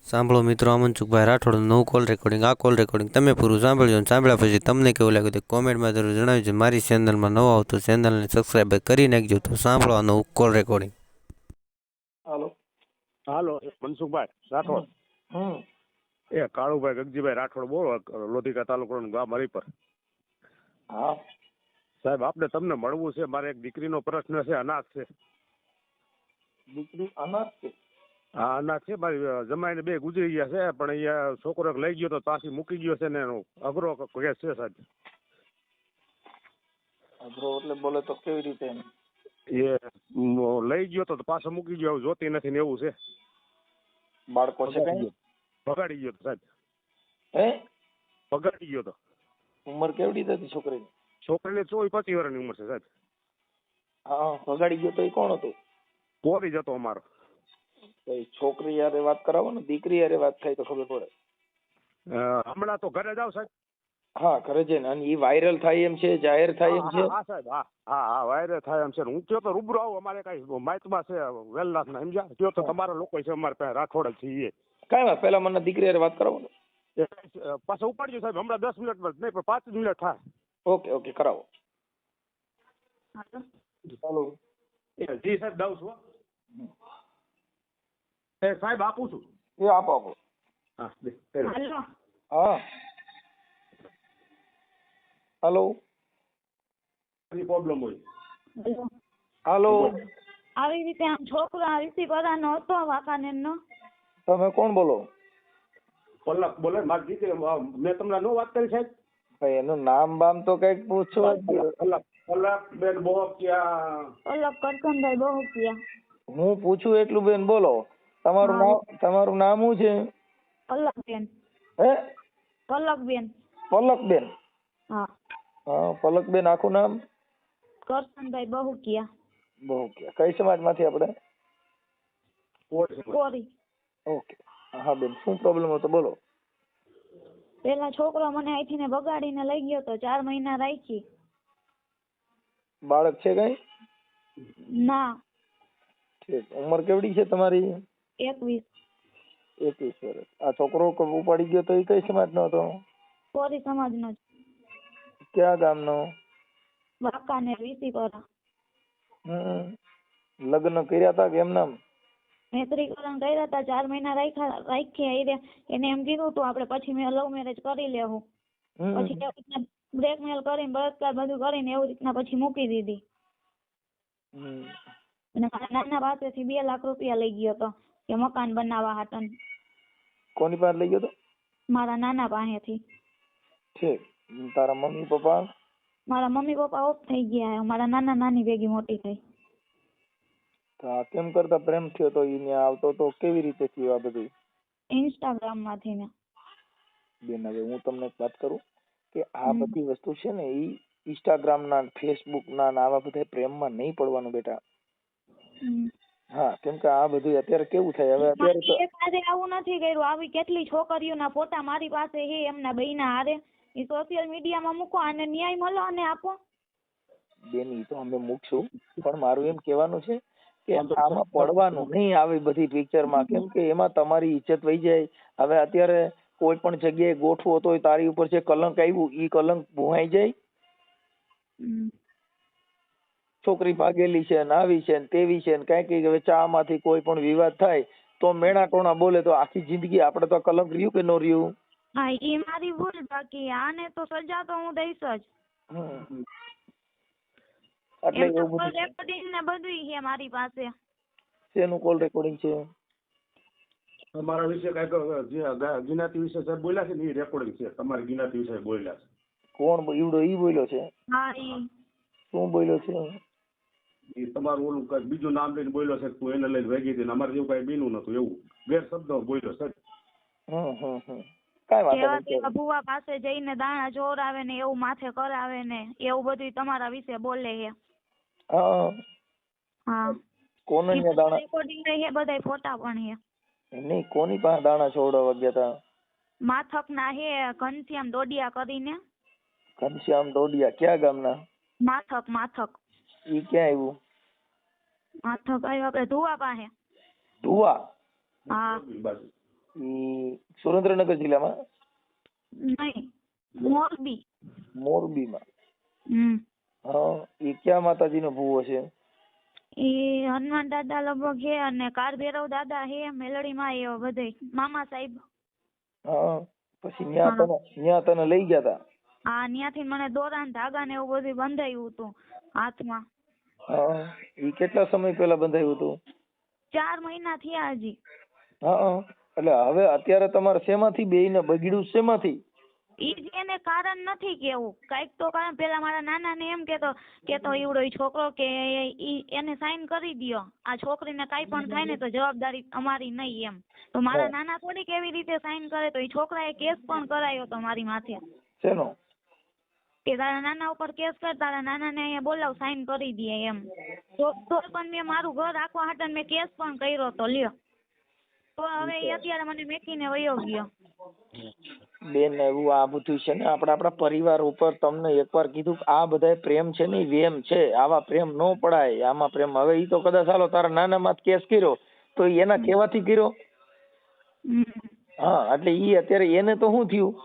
સાંભળો મિત્રો, અમનસુખભાઈ રાઠોડનું નવું કોલ રેકોર્ડિંગ. આ કોલ રેકોર્ડિંગ તમે પૂરું સાંભળજો અને સાંભળ્યા પછી તમને કેવું લાગ્યું તે કોમેન્ટમાં જરૂર જણાવજો. મારી ચેનલમાં નવા આવો તો ચેનલને સબસ્ક્રાઈબ કરી નાખજો. તો સાંભળો આ નવું કોલ રેકોર્ડિંગ. હાલો હાલો મનસુખભાઈ રાઠોડ. એ કાળુભાઈ ગગજીભાઈ રાઠોડ બોલો, લોધિકા તાલુકાનું ગામ હરિપર. હા સાહેબ આપણે તમને મળવું છે. મારે એક દીકરીનો પ્રશ્ન છે, અનાથ છે. દીકરી અનાથ છે? હા અનાથ છે. મારી જમાઈને બે ગુજરી ગયા છે, પણ અહીંયા છોકરો લઈ ગયો તો પાછી મૂકી ગયો છે ને એનો અઘરો કેસ છે સાહેબ. અઘરો એટલે બોલે તો કેવી રીતે? એ લઈ ગયો તો પાછો મૂકી ગયો, જોતી નથી ને એવું છે. બાળકો છે કઈ? ભગાડી ગયો તો સાહેબ. હે? ભગાડી ગયો તો. ઉંમર કેવડી હતી છોકરીની? છોકરીને 24-25 વર્ષની ઉંમર છે સાહેબ. હા ભગાડી ગયો તો એ કોણ હતું? પોરી જ હતો અમારો. છોકરી યારે વાત કરાવો ને, દીકરી યારે વાત થાય તો ખબર પડે. હમણાં તો ઘરે જાવ સાહેબ. હા ઘરે જઈને. અને એ વાયરલ થાય એમ છે, જાહેર થાય એમ છે? હા સાહેબ, હા હા હા વાયરલ થાય એમ છે. હું કયો તો રૂબરૂ આવું, અમારે કઈ માઇકમાં છે વેલનાથ ના, સમજ્યા? કયો તો તમારા લોકો છે અમારે પાસે રાઠોડ જ છીએ. કઈ વાત, પેલા મને દીકરી યારે વાત કરાવો ને. પાછા ઉપાડજો સાહેબ, હમણાં 10 મિનિટ નહીં પણ 5 મિનિટ થાય. ઓકે ઓકે કરાવો. ચાલો. જી સાહેબ દઉં છું. એ સાહેબ આપું છું. એ આપો આપો. હા હા હલો. પ્રોબ્લેમ હોય. હાલો. આવી રીતે આમ છોકરો રિસીવ કરવાનો હતો વાંકાનેરનો. તમે કોણ બોલો? પલક બોલે. મારી દીકરી મેં તમને નો વાત કરી સાહેબ. ભાઈ એનું નામ બામ તો કઈક પૂછો. પલક બેન બોહકિયા. પલક કરકનભાઈ બહુકિયા. હું પૂછું એટલું બેન બોલો. તમારું નામ, તમારું નામ શું છે? પલકબેન. હે? પલકબેન. પલકબેન. હા હા પલકબેન આખું નામ? કરકનભાઈ બહુકિયા. બહુકિયા. કઈ સમાજમાંથી આપણે? કોરી. ઓકે. હા બેન શું પ્રોબ્લેમ હતો બોલો. પેલા છોકરો મને અહીંથી ને બગાડીને લઈ ગયો તો, 4 મહિના રાખી. બાળક છે કઈ? ના. ઠીક. ઉંમર કેવડી છે તમારી? 21. 21 વર્ષ. આ છોકરો ઉપાડી ગયો તો એ કઈ સમાજનો હતો? કોરી સમાજનો જ. ક્યાં ગામનો? વાંકાનેર વિસીપરા. લગ્ન કર્યા હતા કે એમ નામ? મૈત્રીકરણ કર્યા હતા, 4 મહિના રાખ્યા. એને એમ કીધું તું આપણે પછી મેં લવ મેરેજ કરી લેવું. પછી એવી રીતના બ્લેકમેલ કરીને બળાત્કાર બધું કરીને એવી રીતના પછી મૂકી દીધી. અને મારા નાના પાસેથી 2 લાખ રૂપિયા લઈ ગયો હતો કે મકાન બનાવવા હાટન. કોની પાસે લઈ ગયો તો? મારા નાના પાસેથી. ઠીક. તારા મમ્મી પપ્પા? મારા મમ્મી પપ્પા ઓફ થઈ ગયા. મારા નાના નાની ભેગી મોટી થઈ. તો આ કેમ કરતા પ્રેમ થયો તો? ઈ ત્યાં આવતો તો કેવી રીતે થયું આ બધું? ઇન્સ્ટાગ્રામ માંથી ને. બેન હવે હું તમને એક વાત કરું કે આ બધી વસ્તુ છે ને ઈ ઇન્સ્ટાગ્રામ ના, ફેસબુક ના આવા બધા પ્રેમમાં નહીં પડવાનું બેટા. હા કેમ કે આ બધું અત્યારે કેવું થાય હવે, અત્યારે તો આવું નથી કર્યું. આવી કેટલી છોકરીઓના ફોટા મારી પાસે છે એમના બહેના હારે. એ સોશિયલ મીડિયામાં મૂકો અને ન્યાય મળો અને આપો. બેન ઈ તો અમે મૂકશું, પણ મારું એમ કહેવાનું છે કે આમાં પડવાનું નહીં આવી બધી પિક્ચરમાં. કેમ કે એમાં તમારી ઇજ્જત વહી જાય. હવે અત્યારે કોઈ પણ જગ્યાએ ગોઠવો તો તારી ઉપર જે કલંક આવ્યું ઈ કલંક ભૂહાઈ જાય. છોકરી ભાગેલી છે ને આવી છે ને તેવી છે ને કઈ હવે ચા માંથી કોઈ પણ વિવાદ થાય તો મેણા ટોણા બોલે તો આખી જિંદગી આપણે તો કલંક રહ્યું કે ન રહ્યું? હા એ મારી ભૂલ. બાકી આને તો સજા તો હું દઈશ જ. એટલે કોલ રેકોર્ડિંગ ને બધું છે મારી પાસે. શેનું કોલ રેકોર્ડિંગ છે? તમારા વિશે કઈક જ્ઞાતિ વિશે સાહેબ બોલ્યા છે ને એ રેકોર્ડિંગ છે. તમારી જ્ઞાતિ વિશે બોલ્યા છે. કોણ ઈવડો ઈ બોલ્યો છે? હા ઈ. શું બોલ્યો છે? એ તમારું ઓલું કઈ બીજું નામ લઈને બોલ્યો છે, તું એને લઈને ભાગી હતી. અમારે જેવું કઈ બીનું નતું, એવું ગેરશબ્દ બોલ્યો સાહેબ. કઈ વાત નહીં. ભુવા પાસે જઈને દાણા ચોરાવે ને એવું માથે કરાવે ને એવું બધું તમારા વિશે બોલે છે. હા કોને દાણા રેકોર્ડિંગ છે, બધાય ફોટા પણ છે. નહીં કોની પાસે દાણા છોડવા ગયા હતા? માથક ના હે ઘનશ્યામ ડોડિયા કરીને. ઘનશ્યામ ડોડિયા ક્યાં ગામના? માથક. માથક ઈ ક્યાં આવ્યું? માથક આવ્યું આપણે ધુવા પાસે. ધુવા? હા ઈ સુરેન્દ્રનગર જિલ્લામાં નહીં, મોરબીમાં. હમ હા, ઈ ક્યાં માતાજીનો ભૂવો છે? એ હનુમાન દાદા લગભગ છે અને કાળભૈરવ દાદા છે, મેલડીમાં એ બધે મામા સાહેબ. હા, પછી ન્યા તને લઈ ગયા તા? હા, ત્યાંથી મને દોરા ને ધાગા ને એવું બધું બંધાયું હતું હાથમાં. હા, ઈ કેટલા સમય પહેલા બંધાયું હતું? 4 મહિના થયા હજી. હા, એટલે હવે અત્યારે તમારે શેમાંથી બેયને બગડ્યું શેમાંથી? ઈ જ એને કારણ નથી કેવું, કઈક તો કારણ. પેલા મારા નાના ને એમ કેતો ઈવડો ઈ છોકરો કે ઈ એને સાઈન કરી દ્યો, આ છોકરીને કાઈ પણ થાય ને તો જવાબદારી અમારી નહીં એમ. તો મારા નાના થોડી કેવી રીતે સાઈન કરે, તો ઈ છોકરાએ કેસ પણ કરાયો તો મારી માથે. શેનો? કે તારા નાના ઉપર કેસ કર, તારા નાના ને અહીંયા બોલાવ, સાઈન કરી દે એમ. તો પણ મેં મારું ઘર રાખવા હાટન મેં કેસ પણ કર્યો તો લ્યો. તો હવે ઈ અત્યારે મને મેકીને વયો ગયો. બેન એવું આ બધું છે ને આપણા પરિવાર ઉપર તમને એકવાર કીધું કે આ બધા પ્રેમ છે ને વેમ છે, આવા પ્રેમ નો પડાય. આમાં પ્રેમ હવે ઈ તો કદાચ હાલો તારા નાના માં કેસ કર્યો તો એના કેવાથી કર્યો. હા, એટલે ઈ અત્યારે એને તો શું થયું,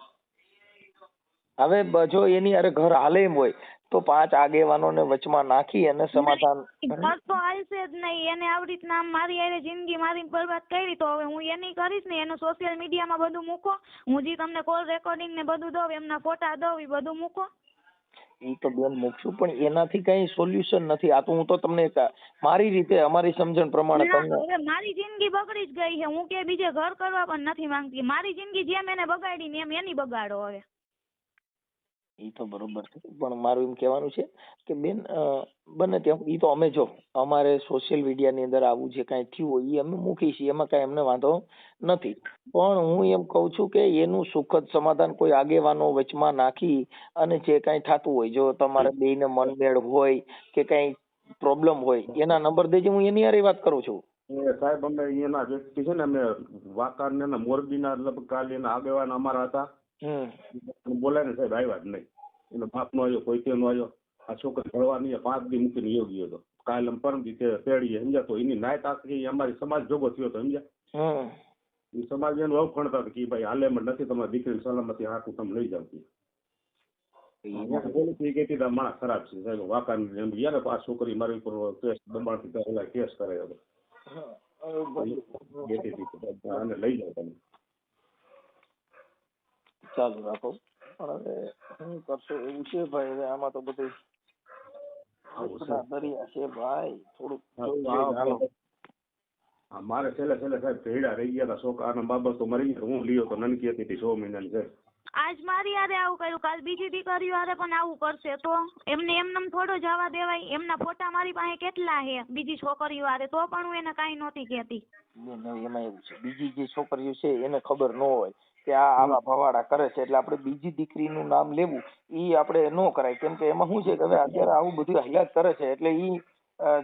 હવે જો એની અરે ઘર હાલે એમ હોય તો 5 આગેવાનોને વચમાં નાખી અને સમાધાન. ઘર તો હાલશે જ નહીં. એને આવી રીતના મારી હારે જિંદગી મારી બરબાદ કરી, તો હવે હું એની કરીશ ને. એનું સોશિયલ મીડિયામાં બધું મૂકો, હું જે તમને કોલ રેકોર્ડિંગ ને બધું દઉં, એમના ફોટા દઉં, એ બધું મૂકો. ઈ તો બેન મૂકશું, પણ એનાથી કઈ સોલ્યુશન નથી. આ તો હું તો તમને મારી રીતે અમારી સમજણ પ્રમાણે તમને. હવે મારી જિંદગી બગડી જ ગઈ છે. હું કે બીજે ઘર કરવા પણ નથી માંગતી. મારી જિંદગી જેમ એને બગાડી ને એમ એની બગાડો હવે. ઈ તો બરોબર છે, પણ મારું એમ કહેવાનું છે કે બેન બને ત્યાં ઈ તો અમે જો અમારે સોશિયલ મીડિયા ની અંદર આવું જે કાંઈ થયું હોય ઈ અમે મૂકી છીએ, એમાં કાંઈ અમને વાંધો નથી. પણ હું એમ કઉ છું કે એનું સુખદ સમાધાન કોઈ આગેવાનો વચમાં નાખી અને જે કાંઈ થતું હોય, જો તમારે બેયને મનમેળ હોય કે કાંઈ પ્રોબ્લેમ હોય, એના નંબર દેજે, હું એની હારે વાત કરું છું. સાહેબ અમે એના વ્યક્તિ છે ને, અમે વાંકાણ ને મોરબીના લગભગ કાલે એના આગેવાન અમારા હતા. બોલાય ને સાહેબ આવ્યા જ નહીં. એનો બાપ નો આવ્યો, કોઈ નો આવ્યો. આ છોકરી ભણવાની 5 દી મૂકીને યોગ્ય હતો. કાલે પરમ દી તેડીએ સમજ્યા. તો એની નાયત આખી અમારી સમાજ જોગો થયો હતો સમજ્યા. એ સમાજ એનું એવું ખણતા કે ભાઈ હાલેમાં નથી, તમારી દીકરીની સલામતી હાથું તમે લઈ જાવ. માણસ ખરાબ છે સાહેબ. વાંકાણ એમ યાર આ છોકરી મારી ઉપર કેસ દબાણથી કેસ કરે હતો. લઈ જાવ તમે. ચાલુ રાખો. પણ હવે શું કરશો એવું છે ભાઈ. હવે આમાં તો બધું દરિયા છે ભાઈ. થોડુંક મારે છેલ્લે સાહેબ ભેડા રહી ગયા હતા. છોકરાના બાબત તો મરી ગયા. હું લીયો તો નનકી હતી 6 મહિનાની છે. આજ મારી હારે આવું કર્યું, કાલ બીજી દીકરીઓ હારે પણ આવું કરશે તો એમને એમનેમ થોડો જવા દેવાય. એમના ફોટા મારી પાસે કેટલા છે બીજી છોકરીઓ હારે, તો પણ હું એને કાંઈ નહોતી કહેતી. એમાં એવું છે, બીજી જે છોકરીઓ છે એને ખબર ન હોય કે આ આવા ભવાડા કરે છે, એટલે આપણે બીજી દીકરીનું નામ લેવું ઈ આપણે ન કરાય. કેમ કે એમાં શું છે કે હવે અત્યારે આવું બધું હયાત કરે છે, એટલે ઈ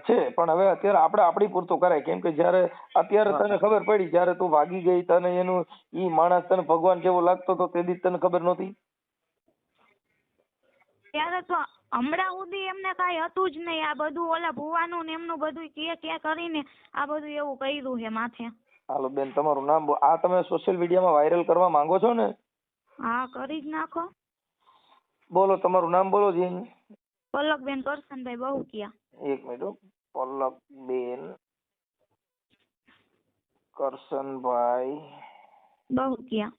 છે. પણ હવે અત્યારે આપણે આપણી પૂરતું કરાય. કેમ કે જયારે અત્યારે તને ખબર પડી, જયારે તું ભાગી ગઈ, તને એનું ઈ માણસ તને ભગવાન જેવો લાગતો હતો, તે દી તને ખબર નહોતી. ત્યારે તો હમણાં સુધી એમને કાંઈ હતું જ નહીં. આ બધું ઓલા ભુવાનું ને એમનું બધું કે કરીને આ બધું એવું કર્યું છે માથે. હાલો બેન, તમારું નામ આ તમે સોશિયલ મીડિયામાં વાયરલ કરવા માંગો છો ને? હા, કરી જ નાખો. બોલો તમારું નામ બોલો જી. પલકબેન કરશનભાઈ બહુકિયા. એક મિનિટ. પલકબેન કરશનભાઈ બહુકિયા.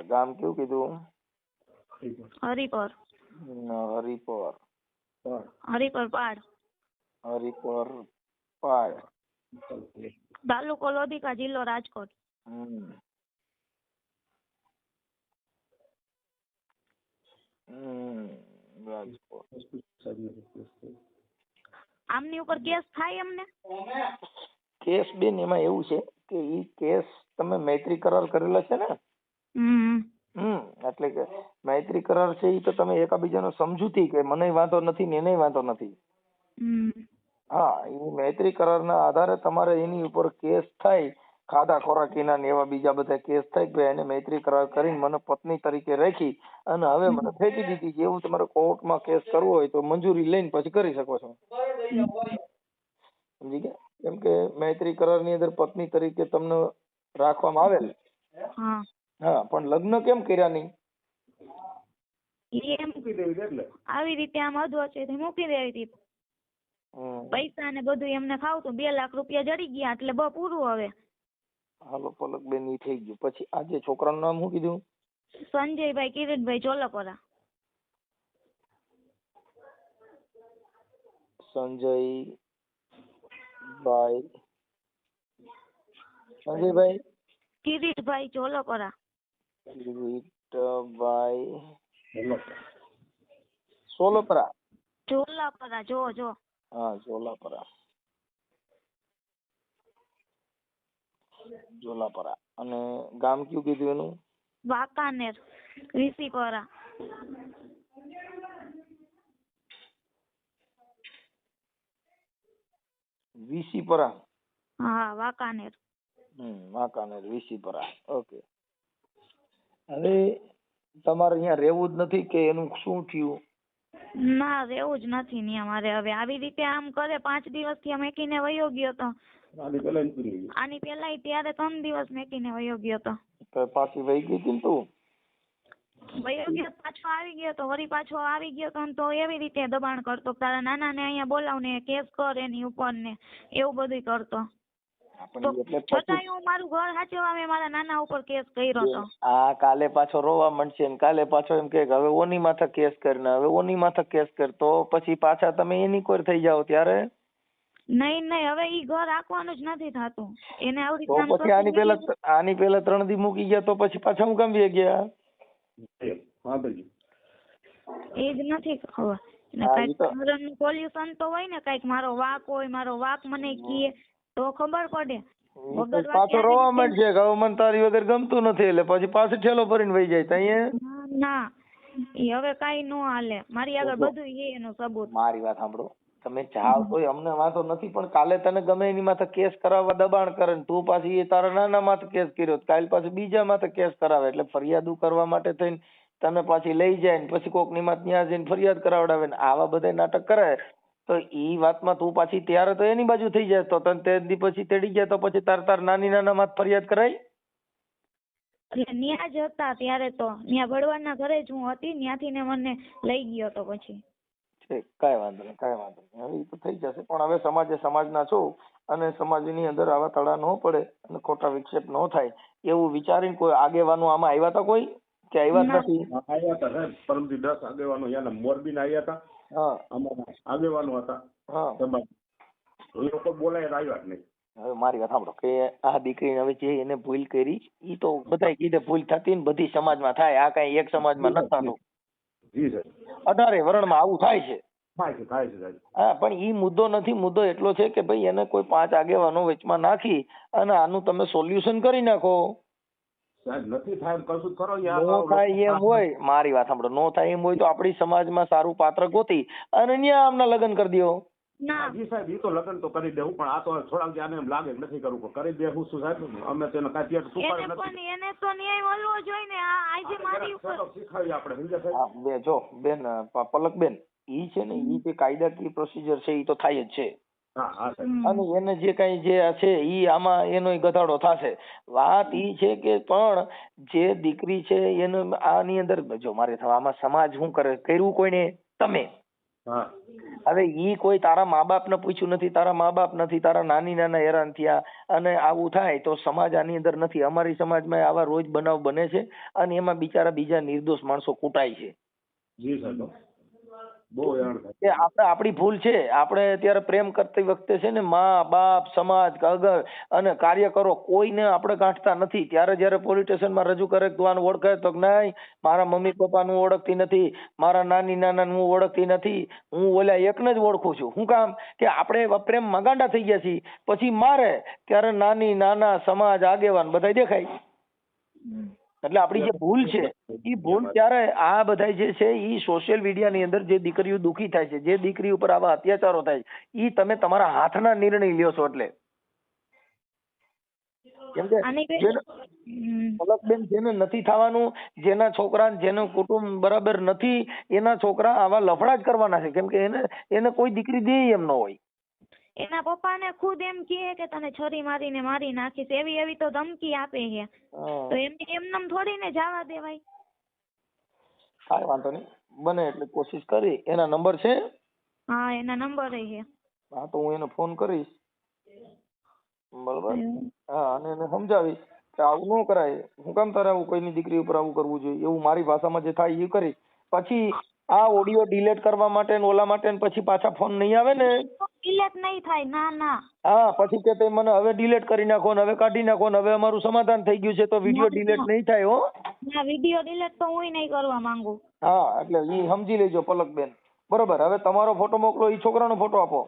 ગામ કયું કીધું? હરિપર પાડ. તાલુકો લોધિકા, જિલ્લો રાજકોટ. આમની ઉપર કેસ થાય એમને? કેસ બેન એમાં એવું છે કે ઈ કેસ તમે મૈત્રી કરાર કરેલા છે ને? એટલે કે મૈત્રી કરાર છે ઈ તો તમે એકાબીજાનો સમજૂતી કે મને વાંધો નથી ને એને વાંધો નથી. હા, એ મૈત્રી કરારના આધારે તમારે એની ઉપર કેસ થાય, ખાધા ખોરાકીના ને એવા બીજા બધા કેસ થાય કે એને મૈત્રી કરાર કરીને મને પત્ની તરીકે રાખી અને હવે મને ફેંકી દીધી. એવું તમારે કોર્ટમાં કેસ કરવો હોય તો મંજૂરી લઈને પછી કરી શકો છો. સમજી ગયા? કેમ કે મૈત્રી કરારની અંદર પત્ની તરીકે તમને રાખવામાં આવેલ. હા હા, પણ લગ્ન કેમ કર્યા નહીં? ઈ એમ મૂકી દેવી છે એટલે આવી રીતે આમ અધવચ્ચેથી મૂકી દેવી હતી. પૈસા ને બધું એમને ખાવતું 2 લાખ રૂપિયા જડી ગયા એટલે પૂરું હવે. હાલો પલકબેન, ઈ થઈ ગયું. પછી આજે છોકરાનું નામ શું કીધું? સંજયભાઈ કિરીટભાઈ ચોલપરા. સંજયભાઈ કિરીટભાઈ ચોલપરા. કિરીટભાઈ સોલપરા. ચોલાપરા જો હા, જોલાપરા. જોલાપરા. અને ગામ કયું કીધું એનું? વાંકાનેર વીસીપરા. વીસીપરા. હા વાંકાનેર. વાંકાનેર વીસીપરા. ઓકે. હવે તમારે અહીંયા રહેવું જ નથી કે એનું શું થયું? ના રહેવું જ નથી ને અમારે હવે. આવી રીતે આમ કરે 5 દિવસથી મેકીને વયો ગયો તો. આની પેલા ત્યારે 3 દિવસ મેકીને વયો ગયો તો. તો પાછી વહી ગઈ હતી ને તું? વયો ગયો પાછો આવી ગયો તો વળી પાછો આવી ગયો તો એવી રીતે દબાણ કરતો તારા નાના ને અહીંયા બોલાવને કેસ કર એની ઉપર ને એવું બધું કરતો. છતાંય હું મારું ઘર સાચવવા મેં મારા નાના ઉપર કેસ કર્યો તો. આ કાલે પાછો રોવા માંડશે ને કાલે પાછો એમ કે હવે ઓની માથે કેસ કરીને હવે ઓની માથે કેસ કરતો પછી પાછા તમે એની કોર થઈ જાવ ત્યારે? નહીં હવે ઈ ઘર રાખવાનું જ નથી થાતું એને. આવી તો પછી આની પેલા 3 દી મૂકી ગયા તો પછી પાછા હું કેમ ગયા? એ જ નથી ખબર. કઈક પોલ્યુશન તો હોય ને, કઈક મારો વાક હોય, મારો વાક મને કીએ તો ખબર પડે. પાછો રોવા માંડશે કે હવે મને તારી વગર ગમતું નથી એટલે પછી પાછો ઠેલો ભરીને વહી જાય ત્યાં. ના ઈ હવે કઈ નો હાલે. મારી આગળ બધું એનું સબૂત. મારી વાત સાંભળો, તમે જાવ તો અમને વાંધો નથી, પણ કાલે તને ગમે એની માથે કેસ કરાવવા દબાણ કરે ને તું પાછી એ તારા નાના માથે કેસ કર્યો, કાલ પાછું બીજા માથે કેસ કરાવે એટલે ફરિયાદો કરવા માટે થઈને તને પાછી લઈ જાય ને પછી કોક ની માથે ત્યાં જઈને ફરિયાદ કરાવડાવે ને આવા બધા નાટક કરે તો ઈ વાતમાં તું પાછી ત્યારે તો એની બાજુ થઈ જાય તો તને તે દી પછી તેડી જાય તો પછી તાર નાના માથે ફરિયાદ કરાય? એટલે ન્યા જ હતા ત્યારે તો ન્યા ભડવાના ઘરે જ હું હતી, ત્યાંથી ને મને લઈ ગયો તો પછી. કઈ વાંધો નહીં હવે એ તો થઈ જશે, પણ હવે સમાજના છો અને સમાજની અંદર આવા તળા ન પડે અને ખોટા વિક્ષેપ ન થાય એવું વિચારીને કોઈ આગેવાનો આમાં આવ્યા હતા કોઈ કે આવ્યા જ નથી? આવ્યા હતા સાહેબ, પરમથી 10 આગેવાનો અહીંયા મોરબી ના આવ્યા હતા. હા, અમારા આગેવાનો હતા. હા, એ લોકો બોલાય આવ્યા જ નહીં. હવે મારી વાત સાંભળો કે આ દીકરીને હવે જે એને ભૂલ કરી ઈ તો બધાય કીધે ભૂલ થતી ને બધી સમાજમાં થાય, આ કઈ એક સમાજમાં નથી થતું. જી સર, 18 વર્ણમાં આવું થાય છે. થાય છે સાહેબ. હા, પણ ઈ મુદ્દો નથી. મુદ્દો એટલો છે કે ભાઈ એને કોઈ 5 આગેવાનો વચમાં નાખી અને આનું તમે સોલ્યુશન કરી નાખો. સાહેબ નથી થાય એમ કશું કરો યાર. નો થાય એમ હોય, મારી વાત સાંભળો, નો થાય એમ હોય તો આપણી સમાજમાં સારું પાત્ર ગોતી અને ન્યા આમના લગ્ન કરી દો. જી સાહેબ, ઈ તો લગ્ન તો કરી દેવું, પણ આ તો થોડાક આને એમ લાગે નથી કરવું, કરી દેવું શું સાહેબ? અમે તેને કાંઈ પેટ સુપારી નથી. એને તો ન્યાય મળવો જોઈએ ને. આજે મારી ઉપર શીખવાડી આપણે, સમજ્યા સાહેબ? બે જો બેન પલકબેન, ઈ છે ને ઈ જે કાયદાકીય પ્રોસિજર છે ઈ તો થાય જ છે. અને એને જે કઈ જે છે ઈ આમાં એનો ગધાડો થશે. વાત ઈ છે કે પણ જે દીકરી છે એને આની અંદર જો મારે આમાં સમાજ શું કરે, કર્યું કોઈને? તમે. હવે ઈ કોઈ તારા મા બાપ ને પૂછ્યું નથી, તારા મા બાપ નથી, તારા નાના હેરાન થયા અને આવું થાય તો સમાજ આની અંદર નથી. અમારી સમાજમાં આવા રોજ બનાવ બને છે અને એમાં બિચારા બીજા નિર્દોષ માણસો કૂટાય છે. જી સાહેબ, બહુ હેરાન થાય. કે આપણે આપણી ભૂલ છે. આપણે અત્યારે પ્રેમ કરતી વખતે છે ને મા બાપ સમાજ અગર અને કાર્યકરો કોઈને આપણે ગાંઠતા નથી. ત્યારે જયારે પોલીસ સ્ટેશનમાં રજૂ કરે તું આને ઓળખે તો નહીં, મારા મમ્મી પપ્પાનું ઓળખતી નથી, મારા નાના હું ઓળખતી નથી, હું ઓલા એકને જ ઓળખું છું. શું કામ? કે આપણે પ્રેમ ગાંડા થઈ ગયા છીએ. પછી મારે ત્યારે નાના સમાજ આગેવાન બધા દેખાય. એટલે આપણી જે ભૂલ છે એ ભૂલ ત્યારે આ બધા જે છે એ સોશિયલ મીડિયાની અંદર જે દીકરીઓ દુખી થાય છે, જે દીકરી ઉપર આવા અત્યાચારો થાય એ તમે તમારા હાથના નિર્ણય લ્યો છો. એટલે કેમ કે પલકબેન જેને નથી થવાનું, જેના છોકરા જેનું કુટુંબ બરાબર નથી એના છોકરા આવા લફડા જ કરવાના છે. કેમ કે એને કોઈ દીકરી દે એમ ન હોય. એના પપ્પાને ખુદ એમ કહે કે તને છરી મારીને મારી નાખીશ, એવી એવી તો ધમકી આપે છે. તો એમનેમ થોડી ને જવા દેવાય. કાંઈ વાંધો નહીં, બને એટલે કોશિશ કરી. એના નંબર છે? હા, એના નંબર છે. હા, તો હું એને ફોન કરીશ, બરોબર. હા, અને એને સમજાવીશ કે આવું ન કરાય, હું કામ તારે આવું કોઈની દીકરી ઉપર આવું કરવું જોઈએ, એવું મારી ભાષામાં જે થાય એ કરી. પછી આ ઓડિયો ડિલીટ કરવા માટે ને ઓલા માટે ને પછી પાછા ફોન નહીં આવે ને, ડિલીટ નહીં થાય. ના ના. હા, પછી કે તે મને હવે ડિલીટ કરી નાખો ને હવે કાઢી નાખો ને હવે અમારું સમાધાન થઈ ગયું છે તો વિડીયો ડિલીટ નહીં થાય હો. ના, વિડીયો ડિલીટ તો હું નહીં કરવા માંગુ. હા, એટલે ઈ સમજી લેજો પલકબેન, બરોબર. હવે તમારો ફોટો મોકલો, ઈ છોકરાનો ફોટો આપો.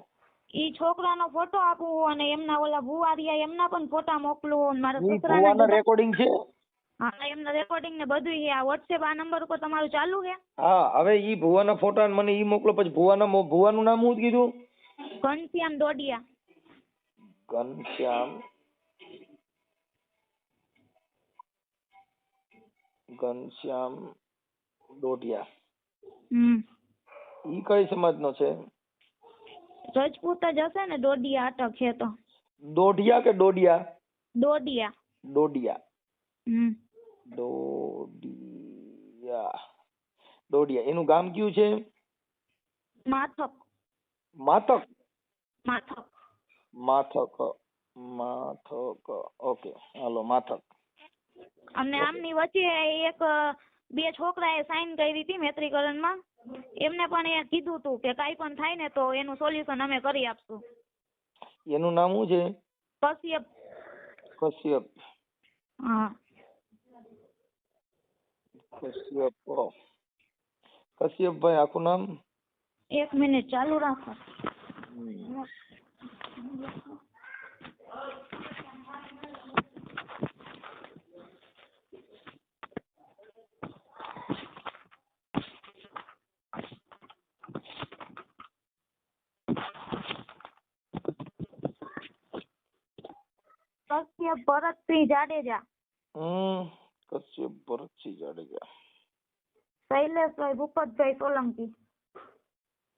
ઈ છોકરાનો ફોટો આપું અને એમના ઓલા ભુવા રહ્યા એમના પણ ફોટા મોકલું. મારા ઈ છોકરાના ભુવાના રેકોર્ડિંગ છે? હા, એમના રેકોર્ડિંગ ને બધું છે. આ વોટ્સએપ આ નંબર ઉપર તમારું ચાલુ છે? હા, હવે ઈ ભુવાના ફોટા મને ઈ મોકલો. પછી ભુવાનું નામ શું કીધું? ઘનશ્યામ ડોડિયા. ઘનશ્યામ ડોડિયા. હમ. ઈ કઈ સમાજનો છે? રજપૂત જ હશે ને. ડોડિયા અટક છે તો. દોઢિયા કે ડોડિયા? ડોડિયા. ડોડિયા. હમ. ડોડિયા. એનું ગામ કયું છે? માથક. માથક. ઓકે, હાલો માથક. અમને આમની વચ્ચે એક બે છોકરાએ સાઈન કરી હતી મૈત્રીકરણમાં. એમને પણ એ કીધું હતું કે કાંઈ પણ થાય ને તો એનું સોલ્યુશન અમે કરી આપશું. એનું નામ શું છે? કશ્યપ. હા. કશ્યપભાઈ આખું નામ? એક મિનિટ ચાલુ રાખો. કશ્યપ ભરતસિંહ જાડેજા. કશ્યપ ભરતસિંહ જાડેજા. શૈલેષભાઈ ભૂપતભાઈ સોલંકી.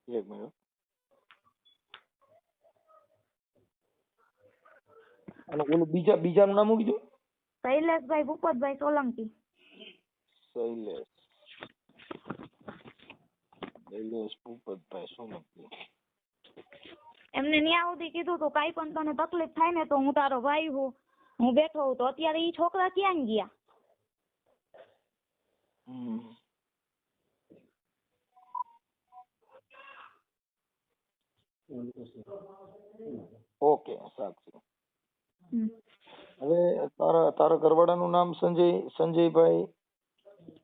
એક મિનિટ. અને ઓલું બીજાનું નામ શું કીધું? શૈલેષભાઈ ભૂપતભાઈ સોલંકી. શૈલેષ ભૂપતભાઈ સોલંકી. એમને ન્યા સુધી કીધું તો કાંઈ પણ તને તકલીફ થાય ને તો હું તારો ભાઈ હું બેઠો હું. તો અત્યારે ઈ છોકરા ક્યાં ગયા? ઓકે, સાચું. હવે તારા ઘરવાળાનું નામ સંજયભાઈ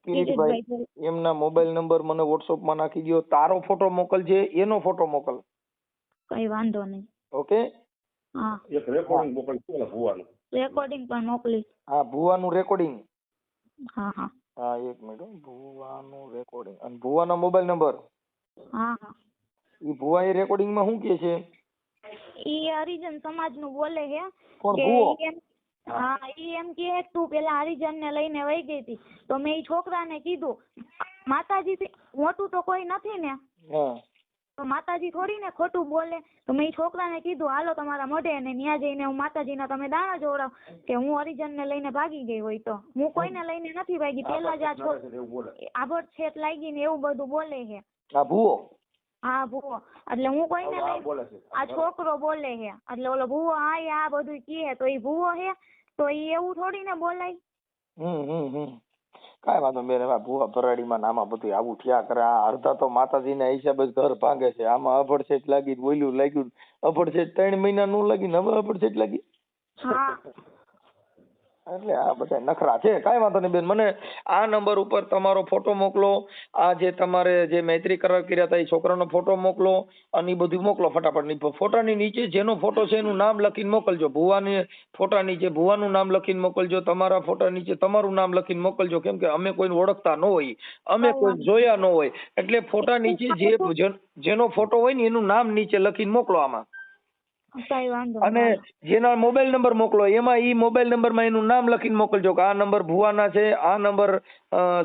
કિરીટભાઈ. એમના મોબાઈલ નંબર મને WhatsApp માં નાખી દો. તારો ફોટો મોકલજે, એનો ફોટો મોકલ. કઈ વાંધો નહીં. ઓકે. હા, એક રેકોર્ડિંગ મોકલજો ભુવાનું. રેકોર્ડિંગ પણ મોકલી. હા, ભુવાનું રેકોર્ડિંગ. હા હા. હા, એક મિનિટ. ભુવાનું રેકોર્ડિંગ અને ભુવાના મોબાઈલ નંબર. હા હા. ઈ ભુવા એ રેકોર્ડિંગ માં શું કે છે? ઈ હરિજન સમાજ નું બોલે છે. કોણ ભુવો? હા, ઈ એમ કે તું પેલા હરિજન ને લઈને વહી ગઈ હતી તો મેં ઈ છોકરાને કીધું માતાજી થી મોટું તો કોઈ નથી ને. હા. તો માતાજી થોડી ને ખોટું બોલે. તો મેં ઈ છોકરાને કીધું હાલો તમારા મોઢે ને ન્યા જઈને હું માતાજીના તમે દાણા જોવડાવ કે હું હરિજન ને લઈને ભાગી ગઈ હોય તો. હું કોઈને લઈને નથી ભાગી. પેલા જ આભડ છેટ લાગી ને એવું બધું બોલે છે. આ ભુવો? હા, ભૂવો. એટલે હું કોઈને લઈને આ છોકરો બોલે છે. એટલે ઓલો ભૂવો આ બધું કહે તો ઈ ભૂવો છે તો ઈ એવું થોડી ને બોલાય. કાંઈ વાંધો બેન. ભૂવા ભરાડીમાં નામાં બધું આવું થયા કરે. આ અડધા તો માતાજીના હિસાબે ઘર ભાંગે છે. આમાં અભડસેટ લાગી બોલ્યું લાગ્યું. અભડસેટ 3 મહિના નું લાગી ને હવે અભડસેટ લાગી. હા, એટલે આ બધા નખરા છે. કાંઈ વાંધો નહીં બેન. મને આ નંબર ઉપર તમારો ફોટો મોકલો. આ જે તમારે જે મૈત્રી કરાર કર્યા હતા એ છોકરાનો ફોટો મોકલો અને એ બધું મોકલો ફટાફટ. ફોટાની નીચે જેનો ફોટો છે એનું નામ લખીને મોકલજો. ભુવાની ફોટા નીચે ભુવાનું નામ લખીને મોકલજો. તમારા ફોટા નીચે તમારું નામ લખીને મોકલજો. કેમ કે અમે કોઈને ઓળખતા ન હોય, અમે કોઈ જોયા ન હોય, એટલે ફોટા નીચે જેનો ફોટો હોય ને એનું નામ નીચે લખીને મોકલો આમાં. અને જેના મોબાઈલ નંબર મોકલો એમાં ઈ મોબાઈલ નંબર માં એનું નામ લખીને મોકલજો કે આ નંબર ભુવાના છે, આ નંબર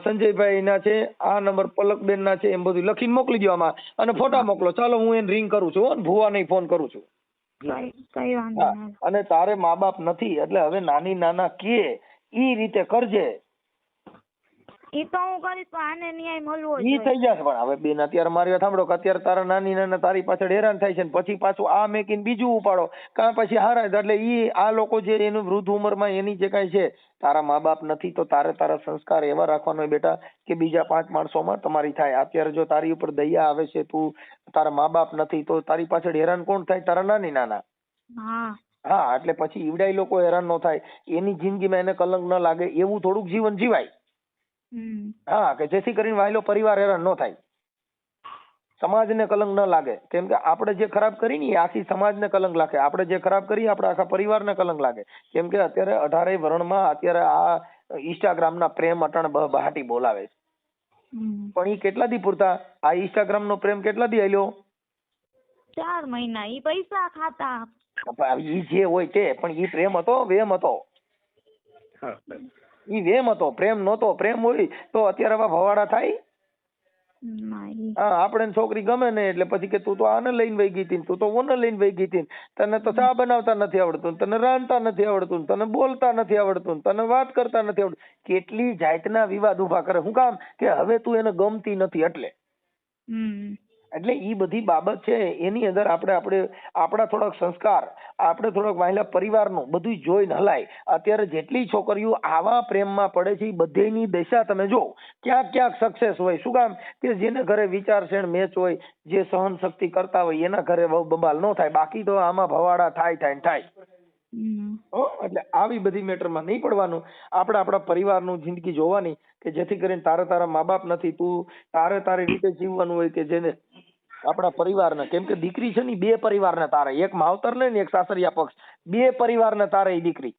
સંજયભાઈ ના છે, આ નંબર પલકબેન ના છે, એમ બધું લખીને મોકલી દો આમાં અને ફોટા મોકલો. ચાલો હું એને રિંગ કરું છું, ભુવા નહીં ફોન કરું છું. કઈ વાંધો હા, નહીં. અને તારે મા બાપ નથી એટલે હવે નાની નાના કે ઈ રીતે કરજે. ઈ તો હું કરીશ પણ આને ન્યાય મળવો ઈ જોઈએ. થઈ જશે. પણ હવે બેન અત્યારે મારી વાત સાંભળો કે અત્યારે તારા નાની નાના તારી પાછળ હેરાન થાય છે ને પછી પાછું આ મેકીને બીજું ઉપાડો કાં પછી હારા એટલે ઈ આ લોકો જે એનું વૃદ્ધ ઉંમરમાં એની જે કાંઈ છે તારા મા બાપ નથી તો તારે તારા સંસ્કાર એવા રાખવાનો હોય બેટા કે બીજા 5 માણસોમાં તમારી થાય. અત્યારે જો તારી ઉપર દયા આવે છે તું તારા મા બાપ નથી તો તારી પાછળ હેરાન કોણ થાય? તારા નાની નાના. હા હા એટલે પછી ઈવડાઈ લોકો હેરાન ન થાય એની જિંદગીમાં એને કલંક ન લાગે એવું થોડુંક જીવન જીવાય. હા કે જેથી કરીને વાયલો પરિવાર હેરાન ન થાય, સમાજને કલંક ન લાગે. કેમ કે આપણે જે ખરાબ કરી ને એ આખી સમાજને કલંક લાગે, આપણે જે ખરાબ કરીએ આપણે આખા પરિવારને કલંક લાગે. કેમ કે અત્યારે 18 વર્ણમાં અત્યારે આ ઇન્સ્ટાગ્રામના પ્રેમ અટણ બહાટી બોલાવે છે પણ એ કેટલા દી પૂરતા? આ ઇન્સ્ટાગ્રામનો પ્રેમ કેટલા દી હાલ્યો? 4 મહિના. ઈ પૈસા ખાતા. ઈ જે હોય તે પણ ઈ પ્રેમ હતો વેમ હતો? ઈ વેમ હતો, પ્રેમ નહોતો. પ્રેમ હોય તો અત્યારે આવા ભવાડા થાય? હા આપણે છોકરી ગમે ને એટલે પછી કે તું તો આને લઈને વહી ગઈ હતી, તું તો ઓને લઈને વહી ગઈ હતી, તને તો ચા બનાવતા નથી આવડતું, તને રાંધતા નથી આવડતું, તને બોલતા નથી આવડતું, તને વાત કરતા નથી આવડતું. કેટલી જાતના વિવાદ ઉભા કરે. શું કામ? કે હવે તું એને ગમતી નથી એટલે. એટલે ઈ બધી બાબત છે એની અંદર આપણા થોડાક સંસ્કાર, આપણે થોડાક વાયલા પરિવારનું બધું જોઈને હલાય. અત્યારે જેટલી છોકરીઓ આવા પ્રેમમાં પડે છે એ બધેની દશા તમે જો ક્યાંક ક્યાંક સક્સેસ હોય. શું કામ? કે જેને ઘરે વિચારશીલ મેચ હોય, જે સહન શક્તિ કરતા હોય એના ઘરે બબાલ ન થાય. બાકી તો આમાં ભવાડા થાય. એટલે આવી બધી મેટરમાં નહીં પડવાનું. આપણે આપણા પરિવારનું જિંદગી જોવાની કે જેથી કરીને તારા મા બાપ નથી, તું તારી રીતે જીવવાનું હોય કે જેને આપણા પરિવારને. કેમ કે દીકરી છે ને 2 પરિવારને તારે, એક માવતર ને એક સાસરિયા પક્ષ, 2 પરિવારને તારે એ દીકરી.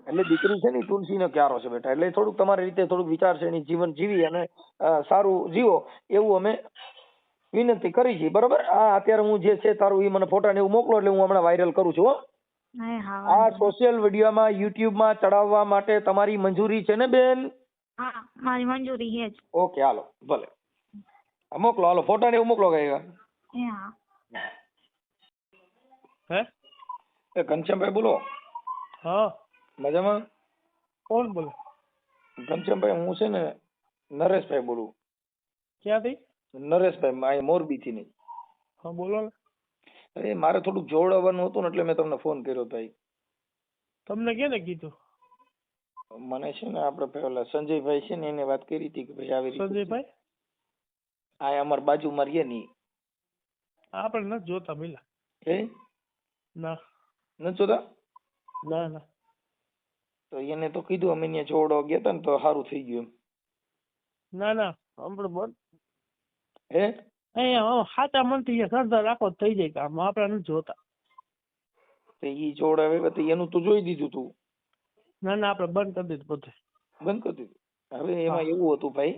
એટલે દીકરી છે ને તુલસીનો ક્યારો છે બેટા. એટલે થોડુંક તમારી રીતે થોડુંક વિચારશીલ જીવન જીવી અને સારું જીવો એવું અમે વિનંતી કરી છે. બરોબર? આ અત્યારે હું જે છે તારું એ મને ફોટા ને એવું મોકલો એટલે હું હમણાં વાયરલ કરું છું. આ સોશિયલ મીડિયામાં યુટ્યુબમાં ચડાવવા માટે તમારી મંજૂરી છે ને બેન? હા મારી મંજૂરી છે જ. ઓકે હાલો ભલે મોકલો. હાલો ફોટા ને એવું મોકલો. હે ઘનશ્યામભાઈ બોલો? હા મજામાં? કોણ બોલે? ઘનશ્યામભાઈ હું છે ને નરેશભાઈ બોલું. ક્યાંથી? નરેશભાઈ મોરબી થી. નહીં હા બોલો ને. અરે મારે થોડુંક જોડાવાનું હતું ને એટલે મેં તમને ફોન કર્યો ભાઈ. તમને કેને કીધું? મને છે ને આપણે પેલા સંજયભાઈ છે ને એને વાત કરી હતી કે ભાઈ આવી રીતે. સંજયભાઈ? આ અમાર બાજુમાં રહીએ ની. આપણે નથી જોતા મિલા. હે? ના નથી જોતા? ના તો એને તો કીધું અમે અહીંયા જોડવા ગયા હતા ને તો સારું થઈ ગયું એમ. ના આપણે બોલ. હે? અહીંયા સાચા મનથી શ્રદ્ધા રાખો થઈ જાય કામ. આપણે નથી જોતા. તો ઈ જોડાવે તો એનું તો જોઈ દીધું તું. ના આપણે બંધ કરી દીધું બધું. બંધ કરી દીધું. હવે એમાં એવું હતું ભાઈ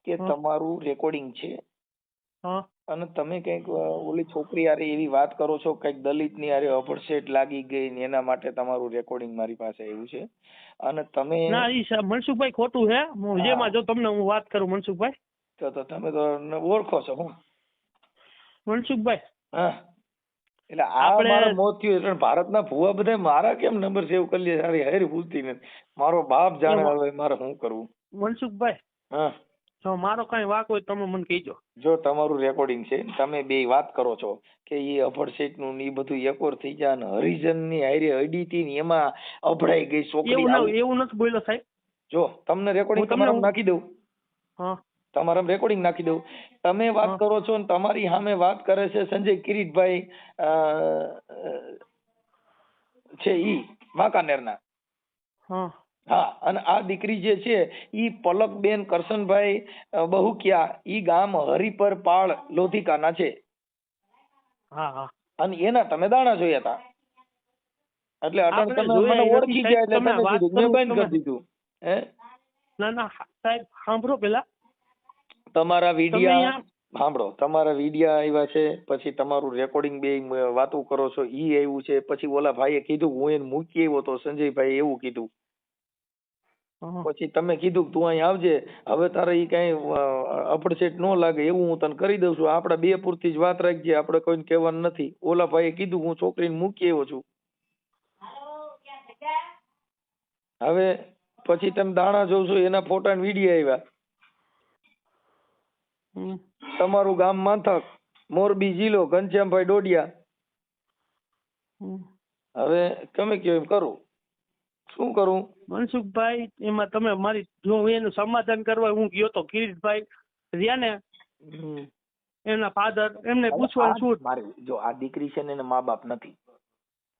કે તમારું રેકોર્ડિંગ છે અને તમે કઈક ઓલી છોકરી હારે એવી વાત કરો છો કઈક દલિત ની હારે અભડસેટ લાગી ગઈ ને એના માટે તમારું રેકોર્ડિંગ મારી પાસે આવ્યું છે અને તમે ના ઈ મનસુખભાઈ ખોટું છે. જેમાં જો તમને હું વાત કરું મનસુખભાઈ તો તમે તો ઓળખો છો હું મનસુખભાઈ? હા એટલે આ મારો મોત થયું એટલે ભારતના ભુવા બધા મારા કેમ નંબર સેવ કરી લે? સારી હેરી ભૂલતી નથી. મારો બાપ જાણે હવે મારે શું કરવું. મનસુખભાઈ હા જો મારો કઈ વાક હોય તમે મને કહીજો. જો તમારું રેકોર્ડિંગ છે તમે બે વાત કરો છો કે એ અભડસેટ નું એ બધું એકોર થઈ જાય ને હરિજન ની હારે અડીતી ને એમાં અભડાઈ ગઈ છોકરી. એવું નથી બોલ્યો સાહેબ. જો તમને રેકોર્ડિંગ તમારા નાખી દઉં. હા તમારા રેકોર્ડિંગ નાખી દઉં. તમે વાત કરો છો ને તમારી સામે વાત કરે છે સંજય કિરીટભાઈ છે ઈ વાંકાનેરના. હા અને આ દીકરી જે છે ઈ પલકબેન કરશનભાઈ બહુકિયા ઈ ગામ હરિપર પાળ લોધિકાના છે. અને એના તમે દાણા જોયા હતા એટલે અટણ તમે મને ઓળખી ગયા એટલે તમે કીધું મેં બંધ કરી દીધું. હે ના સાહેબ સાંભળો પેલા તમારા વિડિયા સાંભળો. તમારા વિડિયા આવ્યા છે પછી તમારું રેકોર્ડિંગ બે વાતો કરો છો ઈ આવ્યું છે પછી ઓલા ભાઈએ કીધું હું એને મૂકી આવ્યો તો સંજયભાઈ એવું કીધું. હા. પછી તમે કીધું કે તું અહીં આવજે, હવે તારે ઈ કઈ અપડસેટ ન લાગે એવું હું તને કરી દઉં છું. આપડા બે પૂરતી જ વાત રાખજે, આપણે કોઈને કહેવાનું નથી. ઓલા ભાઈએ કીધું હું છોકરીને મૂકી આવ્યો છું. હવે પછી તમે દાણા જોશો એના ફોટા ને વિડીયો આવ્યા. હમ. તમારું ગામ માંથક, મોરબી જિલ્લો, ઘનશ્યામભાઈ ડોડિયા. હમ. હવે તમે કયો એમ કરું, શું કરું? મનસુખભાઈ, એમાં તમે મારી જો એનું સમાધાન કરવા હું ગયો તો કિરીટભાઈ રહ્યા ને એમના ફાધર, એમને પૂછવાનું શું મારી જો આ દીકરી છે ને એના મા બાપ નથી.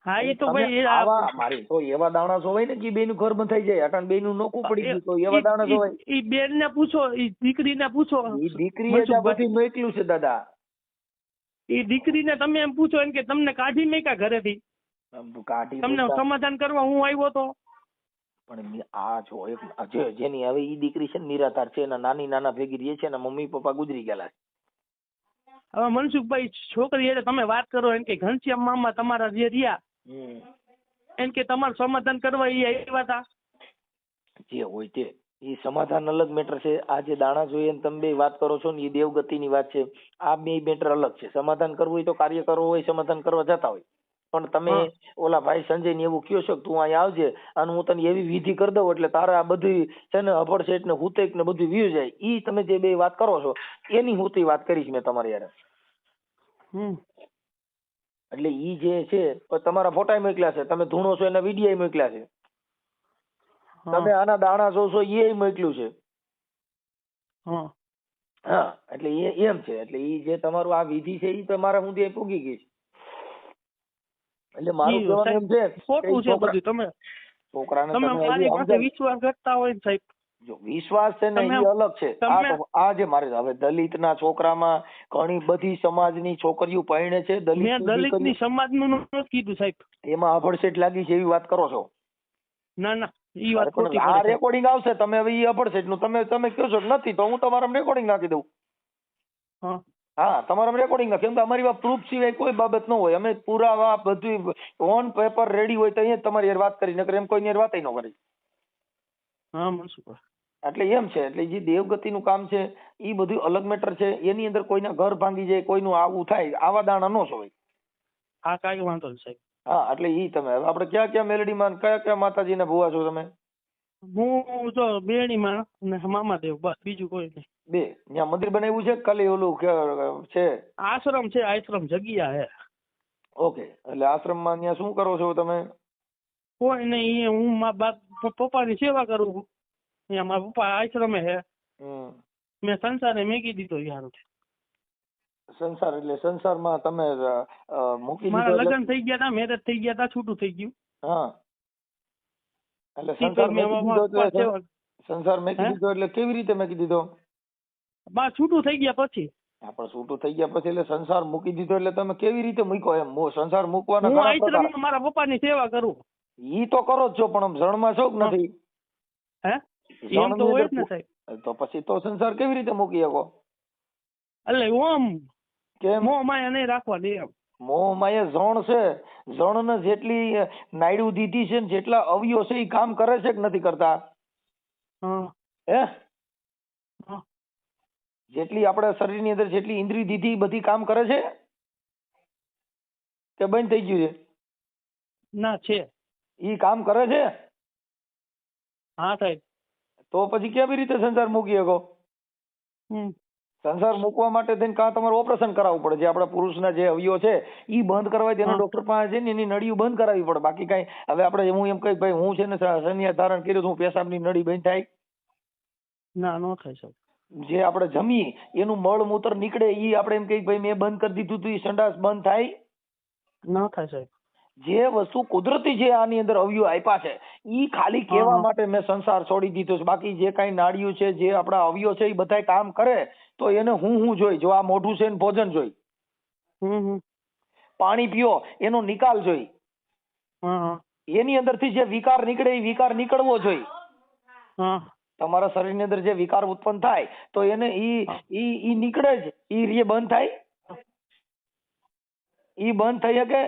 હા એ તો ભાઈ એ આવા મારી તો એવા દાણા જોવાય ને કે બેનું ઘર બંધાઈ જાય, અટાણ બેનું નોકું પડી ગયું તો એવા દાણા જોવાય. ઈ બેન ને પૂછો, ઈ દીકરીને પૂછો. ઈ દીકરીએ જ આ બધું મોકલ્યું છે દાદા. ઈ દીકરીને તમે એમ પૂછો એમ કે તમને કાઢી મેકા ઘરેથી, કાઢી તમને સમાધાન કરવા હું આવ્યો તો. પણ આ જો એક જેની હવે ઈ દીકરી છે ને નિરાધાર છે, એના નાની નાના ભેગી રહે છે, એના મમ્મી પપ્પા ગુજરી ગયેલા છે. હવે મનસુખભાઈ છોકરી એટલે તમે વાત કરો એમ કે ઘનશ્યામ મામા તમારા જે રહ્યા એમ કે તમારું સમાધાન કરવા એ આવ્યા હતા. જે હોય તે એ સમાધાન અલગ મેટર છે. આ જે દાણા જોઈએ ને તમે બે વાત કરો છો ને એ દેવગતિની વાત છે. આ બે મેટર અલગ છે. સમાધાન કરવું હોય તો કાર્ય કરવું હોય સમાધાન કરવા જતા હોય, પણ તમે ઓલા ભાઈ સંજય ને એવું કયો છો કે તું અહીંયા આવજે અને હું તને એવી વિધિ કરી દઉં એટલે તારે આ બધી છે ને અભડસેટ ને હુતેક ને બધું વ્યુ જાય. ઈ તમે જે બે વાત કરો છો એની હું વાત કરીશ મેં તમારી યાર. એટલે ઈ જે છે તમારા ફોટા મોકલ્યા છે, તમે ધૂણો છો એના વિડીયો મોકલ્યા છે, તમે આના દાણા જોશો એ મોકલ્યું છે. હા એટલે એ એમ છે. એટલે ઈ જે તમારું આ વિધિ છે ઈ તમારા સુધી પૂગી ગઈ છે. એટલે મારું કહેવાનું એમ છે ખોટું છે બધું. તમે છોકરાને તમે મારી પાસે વિશ્વાસ કરતા હોય સાહેબ. જો વિશ્વાસ છે ને એ અલગ છે. આ જે મારે હવે દલિત ના છોકરામાં ઘણી બધી સમાજની છોકરીઓ પરણે છે. દલિતની સમાજનું નથી કીધું સાહેબ, એમાં અભડસેટ લાગી છે એવી વાત કરો છો. ના ના ઈ વાત ખોટી. આ રેકોર્ડિંગ આવશે, તમે હવે ઈ અભડસેટ નું તમે કહો છો નથી તો હું તમારા રેકોર્ડિંગ નાખી દઉં. હા તમારા રેકોર્ડિંગ ના, કેમ કે અમારી વાત પ્રૂફ સિવાય કોઈ બાબત ન હોય. અમે પુરાવા બધું ઓન પેપર રેડી હોય તો અહીંયા તમારી યાર વાત કરી, નકર એમ કોઈ વાત ન કરી. હા મનસુખ. એટલે એમ છે. એટલે જે દેવગતિ નું કામ છે એ બધું અલગ મેટર છે. એની અંદર કોઈના ઘર ભાંગી જાય, કોઈનું આવું થાય, આવા દાણા ન જોવાય. હા કાંઈ વાંધો નહીં સાહેબ. હા એટલે ઈ તમે હવે આપણે ક્યાં ક્યાં મેલડીમાં કયા કયા માતાજીના ભુવા છો તમે? હું જો બેણીમાં અને મામાદેવ, બસ બીજું કોઈ નહીં. બે ત્યાં મંદિર બનાવ્યું છે ખાલી ઓલું છે? આશ્રમ છે, આશ્રમ જગ્યા હે. ઓકે. એટલે આશ્રમમાં ત્યાં શું કરો છો તમે? કોઈ નહીં, હું મારા પપ્પાની સેવા કરું. અહીંયા મારા પપ્પા આશ્રમે હે. મેં સંસારે મૂકી દીધો યાર. સંસાર એટલે સંસારમાં તમે મૂકી દીધો? મારા લગ્ન થઈ ગયા હતા, મેરેજ થઈ ગયા હતા, છૂટું થઈ ગયું. હા એટલે સંસાર મૂકી દીધો એટલે કેવી રીતે મૂકી દીધો? બા છૂટું થઈ ગયા પછી. પણ છૂટું થઈ ગયા પછી એટલે સંસાર મૂકી દીધો એટલે તમે કેવી રીતે મૂક્યો એમ? સંસાર મૂકવાના હું આશ્રમમાં મારા પપ્પાની સેવા કરું. ઈ તો કરો જ છો, પણ જણમાં છો કે નથી? હે એમ તો હોય જ ને સાહેબ. તો પછી તો સંસાર કેવી રીતે મૂકી શકો? એટલે ઓમ કેમ મોહ માયા નહીં રાખવા દે એમ. મોહ માયા જણ છે. જણને જેટલી નાયડું દીધી છે ને જેટલા અવયવ છે એ કામ કરે છે કે નથી કરતા? હે જેટલી આપણા શરીરની અંદર જેટલી ઇન્દ્રિય દીધી બધી કામ કરે છે કે બંધ થઈ ગયું છે? ના છે. ઈ કામ કરે છે? હા સાહેબ. તો પછી કેવી રીતે સંસાર મૂકી શકો? સંસાર મૂકવા માટે થઈને કાં તમારે ઓપરેશન કરાવવું પડે. જે આપણા પુરુષના જે અવયવ છે ઈ બંધ કરવા તેનો ડોક્ટર પાસે છે ને એની નળીઓ બંધ કરાવવી પડે. બાકી કઈ હવે આપણે હું એમ કહી ભાઈ હું છે ને સંન્યાસ ધારણ કર્યું હું પેશાબની નળી બંધ થાય? ના ન થાય સાહેબ. જે આપણે જમીએ એનું મળ મૂત્ર નીકળે ઈ આપણે એમ કહી ભાઈ મેં બંધ કરી દીધું તું ઈ સંડાસ બંધ થાય? ન થાય સાહેબ. જે વસ્તુ કુદરતી જે આની અંદર અવયવ આપ્યા છે ઈ ખાલી કહેવા માટે મેં સંસાર છોડી દીધો છે. બાકી જે કઈ નાડીઓ છે જે આપણા અવયવ છે એ બધા કામ કરે તો એને હું જોઈ. જો આ મોઢું છે ને ભોજન જોઈ, પાણી પીઓ એનો નિકાલ જોઈ, એની અંદરથી જે વિકાર નીકળે એ વિકાર નીકળવો જોઈએ. તમારા શરીરની અંદર જે વિકાર ઉત્પન્ન થાય તો એને ઈ નીકળે જ. ઈ રે બંધ થાય? ઈ બંધ થઈ શકે?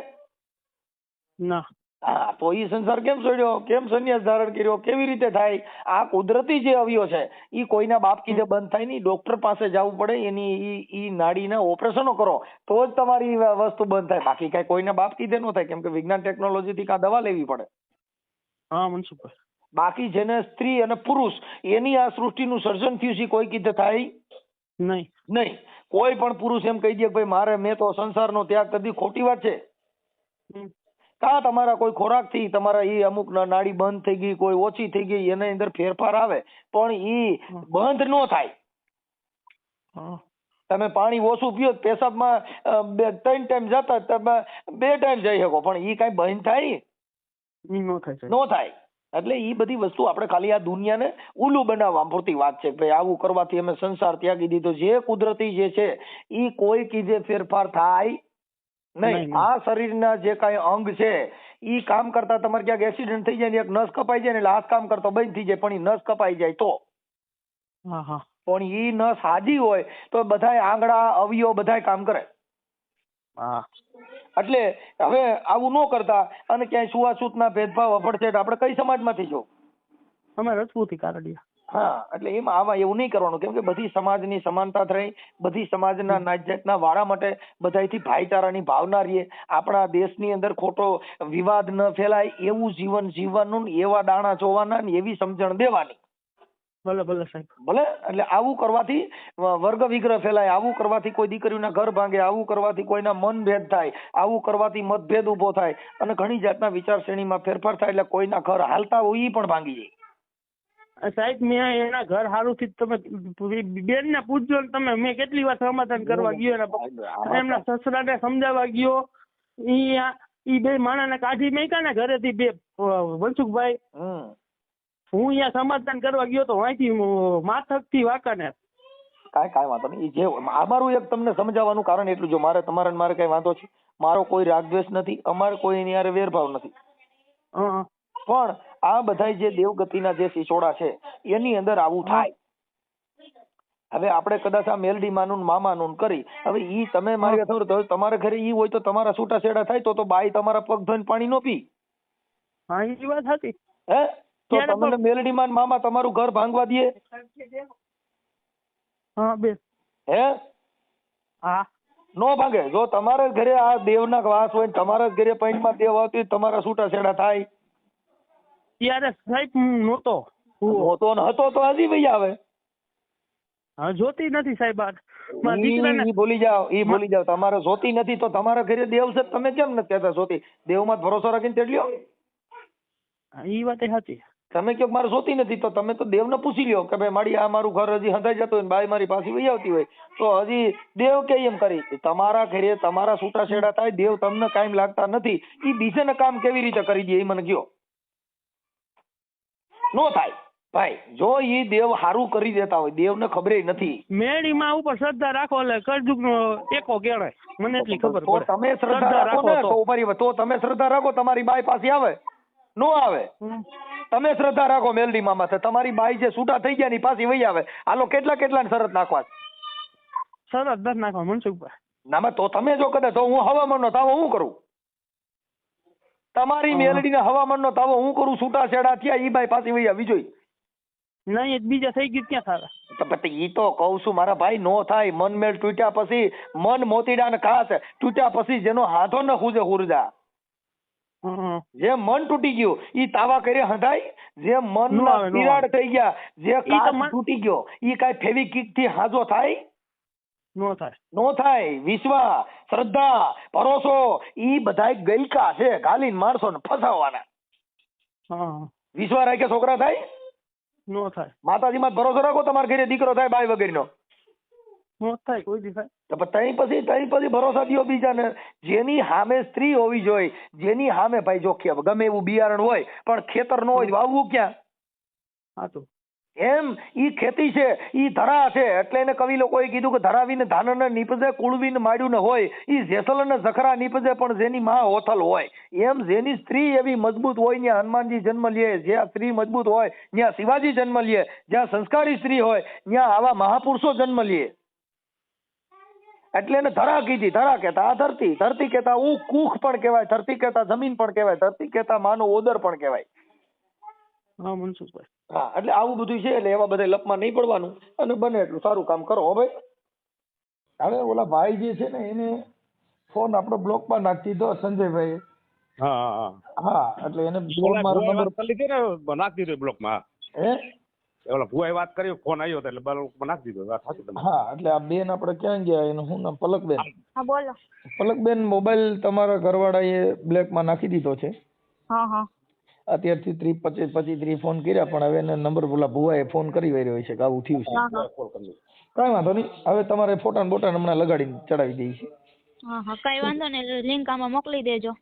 ના. હા, તો ઈ સંસાર કેમ છોડ્યો, કેમ સંન્યાસ ધારણ કર્યો, કેવી રીતે થાય? આ કુદરતી જે અવયવ છે ઈ કોઈના બાપ કીધે બંધ થાય નહીં. ડોક્ટર પાસે જવું પડે, એની ઈ નાડીના ઓપરેશનો કરો તો જ તમારી વસ્તુ બંધ થાય. બાકી કઈ કોઈના બાપ કીધે ન થાય, કેમ કે વિજ્ઞાન ટેકનોલોજી થી કાં દવા લેવી પડે. હા મનસુખભાઈ. બાકી જેને સ્ત્રી અને પુરુષ એની આ સૃષ્ટિનું સર્જન થયું છે કોઈ કીધે થાય નહીં. નહીં. કોઈ પણ પુરુષ એમ કહી દે કે ભાઈ મારે મેં તો સંસારનો ત્યાગ કરી દીધો, ખોટી વાત છે. કા તમારા કોઈ ખોરાક થી તમારા ઈ અમુક નાડી બંધ થઈ ગઈ, કોઈ ઓછી થઈ ગઈ, એની અંદર ફેરફાર આવે, પણ ઈ બંધ ન થાય. તમે પાણી ઓછું પીઓ, પેશાબમાં 3 ટાઈમ જતા તમે 2 ટાઈમ જઈ શકો, પણ ઈ કઈ બંધ થાય? નો થાય. એટલે ઈ બધી વસ્તુ આપણે ખાલી આ દુનિયાને ઉલ્લુ બનાવવા પૂરતી વાત છે. ભાઈ આવું કરવાથી અમે સંસાર ત્યાગી દીધો. જે કુદરતી જે છે ઈ કોઈ કીધે ફેરફાર થાય નહીં. આ શરીરના જે કાંઈ અંગ છે ઈ કામ કરતા તમારે ક્યાંક એક્સિડન્ટ થઈ જાય ને એક નસ કપાઈ જાય ને એટલે હાથ કામ કરતો બંધ થઈ જાય, પણ ઈ નસ કપાઈ જાય તો પણ ઈ નસ હાજી હોય તો બધાય આંગળા અવયવ બધાય કામ કરે. એટલે હવે આવું ન કરતા અને ક્યાંય છૂઆછૂતના ભેદભાવ અફડછેડ આપણે કઈ સમાજમાંથી છો? અમે રજપૂતી કારડિયા. હા, એટલે એમાં આવા એવું નહીં કરવાનું, કેમ કે બધી સમાજની સમાનતા રહી, બધી સમાજના નાતજાતના વાળા માટે બધાયથી ભાઈચારાની ભાવના રહીએ, આપણા દેશની અંદર ખોટો વિવાદ ન ફેલાય એવું જીવન જીવવાનું ને એવા દાણા જોવાના ને એવી સમજણ દેવાની. ભલે ભલે સાહેબ ભલે. એટલે આવું કરવાથી વર્ગ વિગ્રહ ફેલાય, આવું કરવાથી કોઈ દીકરીઓના ઘર ભાંગે, આવું કરવાથી કોઈના મન ભેદ થાય, આવું કરવાથી મતભેદ ઉભો થાય અને ઘણી જાતના વિચારશ્રેણીમાં ફેરફાર થાય, એટલે કોઈના ઘર હાલતા હોય ઈ પણ ભાંગી જાય. સાહેબ મેં એના ઘર હારું થી તમે બેન ને પૂછજો ને તમે, મેં કેટલી વાર સમાધાન કરવા ગયો, એમના સસરાને સમજાવવા ગયો, ઈ બે માણસને કાઢી મેક્યા ને ઘરેથી બે મનસુખભાઈ. હું અહીંયા સમાધાન કરવા ગયો તો અહીંથી માથક થી વાંકાને. કાંઈ વાંધો નહીં. જે અમારું એક તમને સમજાવવાનું કારણ એટલું, જો મારે તમારે મારે કઈ વાંધો છે, મારો કોઈ રાગદ્વેષ નથી, અમારે કોઈ એની હારે વેરભાવ નથી, પણ આ બધા જે દેવગતિના જે સિસોડા છે એની અંદર આવું થાય. હવે આપણે કદાચ આ મેલડી માનું મામાનું કરી, હવે ઈ તમે મારી વાત, તમારા ઘરે ઈ હોય તો તમારા છૂટા છેડા થાય તો બાઈ તમારા પગ ધોઈને પાણી નો પી. હા એ વાત હતી. હે તો તમને મેલડી માન મામા તમારું ઘર ભાંગવા દે? હા બે. હે હા નો ભાંગે. જો તમારા ઘરે આ દેવના વાસ હોય, તમારા ઘરે પૈણમાં દેવ આવતી, તમારા છૂટા છેડા થાય? ત્યારે સાહેબ નહોતો હતો તો હજી ભાઈ આવે. હા જોતી નથી સાહેબ. ઈ ભૂલી જાવ. તમારે જોતી નથી તો તમારા ઘરે દેવ છે, તમે કેમ નથી કહેતા જોતી? દેવમાં ભરોસો રાખીને તેડલ્યો. ઈ વાત સાચી. તમે કહો મારે જોતી નથી તો તમે તો દેવને પૂછી લ્યો કે ભાઈ મારી આ મારું ઘર હજી હંધાઈ જતું હોય, બાઈ મારી પાસે વહી આવતી હોય તો હજી દેવ કે એમ કરી. તમારા ઘરે તમારા છૂટા છેડા થાય, દેવ તમને કાયમ લાગતા નથી, ઈ બીજાને કામ કેવી રીતે કરી દે એ મને કયો? નો થાય ભાઈ. જો ઈ દેવ હારું કરી દેતા હોય, દેવને ખબર નથી. મેળીમાં ઉપર શ્રદ્ધા રાખો એટલે કરજુકનો ટેકો કેળાય, મને એટલી ખબર પડે. તમે શ્રદ્ધા રાખો ને તો તમે શ્રદ્ધા રાખો, તમારી બાઈ પાસે આવે નો આવે? તમે શ્રદ્ધા રાખો મેલડી મામા, તમારી બાઈ જે છૂટા થઈ ગયા ની પાછી વહી આવે. હાલો કેટલા શરત નાખવા? શરત નથી નાખવા મનસુખભાઈ. ના તો તમે જો કદાચ તો હું હવામાન નો તાવો હું કરું? તમારી મેલડી ના હવામાન નો તાવો હું કરું? છૂટા છેડા થયા ઈ બાઈ પાછી વહી આવી જોઈ નહીં, બીજા થઈ ગયું ક્યાં સારા? ઈ તો કઉ છું મારા ભાઈ, નો થાય. મન મેળ તૂટ્યા પછી, મન મોતીડા ને ખાસ તૂટ્યા પછી જેનો હાથો ન ખૂજે હુરજા. જે મન તૂટી ગયું ઈ તાવા કરે હંધાય? જે મન તિરાડ થઈ ગયા, જે કાચ તૂટી ગયો ઈ કાઈ ફેવિકિક થી હાજો થાય? નો થાય. વિશ્વાસ, શ્રદ્ધા, ભરોસો ઈ બધાય ગઈકા છે, ગાલીને માણસો ને ફસાવવાના. વિશ્વાસ રાખે છોકરા થાય? નો થાય. માતાજી માં ભરોસો રાખો, તમારા ઘરે દીકરો થાય બાઈ વગેરે નો નો થાય, કોઈ દી થાય. તો તઈ પછી ભરોસા દ્યો બીજાને. જેની સામે સ્ત્રી હોવી જોઈએ, જેની સામે ભાઈ જો ગમે એવું બિયારણ હોય પણ ખેતર નો હોય વાવવું ક્યાં? એમ ઈ ખેતી છે, ઈ ધરા છે, એટલે એને કવિ લોકોએ કીધું કે ધરાવીને ધાનને નીપજે, કુળવીને માડ્યું ને હોય, ઈ જેસલ ને જખરા નીપજે પણ જેની માં હોથલ હોય. એમ જેની સ્ત્રી એવી મજબૂત હોય ત્યાં હનુમાનજી જન્મ લે, જ્યાં સ્ત્રી મજબૂત હોય ત્યાં શિવાજી જન્મ લે, જ્યાં સંસ્કારી સ્ત્રી હોય ત્યાં આવા મહાપુરુષો જન્મ લે. એટલે એને ધરા કીધી. ધરા કહેતા આ ધરતી, ધરતી કહેતા કુખ પણ કહેવાય, ધરતી કહેતા જમીન પણ કહેવાય, ધરતી કહેતા માનો ઓદર પણ કહેવાય. હા મનસુખભાઈ. હા એટલે આવું બધું છે. એટલે એવા બધા લપમાં નહીં પડવાનું અને બને એટલું સારું કામ કરો હો ભાઈ. હવે ઓલા ભાઈ જે છે ને એને ફોન આપણો બ્લોકમાં નાખી દીધો સંજયભાઈ. હા એટલે એને મારો નંબર નાખી દીધો બ્લોકમાં. હે ઓલા ભુવાએ વાત કરી, ફોન આવ્યો હતો એટલે બ્લોકમાં નાખી દીધો. હા એટલે આ બેન આપણે ક્યાં ગયા, એનું શું નામ? પલકબેન. હા બોલો. પલકબેન મોબાઈલ તમારા ઘરવાળાએ બ્લેકમાં નાખી દીધો છે. હા હા. અત્યારથી 30-25 ફોન કર્યા પણ હવે એને નંબર બોલા ભુવાએ ફોન કરી રહ્યો છે કે આવું થયું છે. કઈ વાંધો નહીં, હવે તમારે ફોટા ને બોટા હમણાં લગાડીને ચડાવી દઈએ છીએ. હા હા કઈ વાંધો નહીં, લિંક આમાં મોકલી દેજો.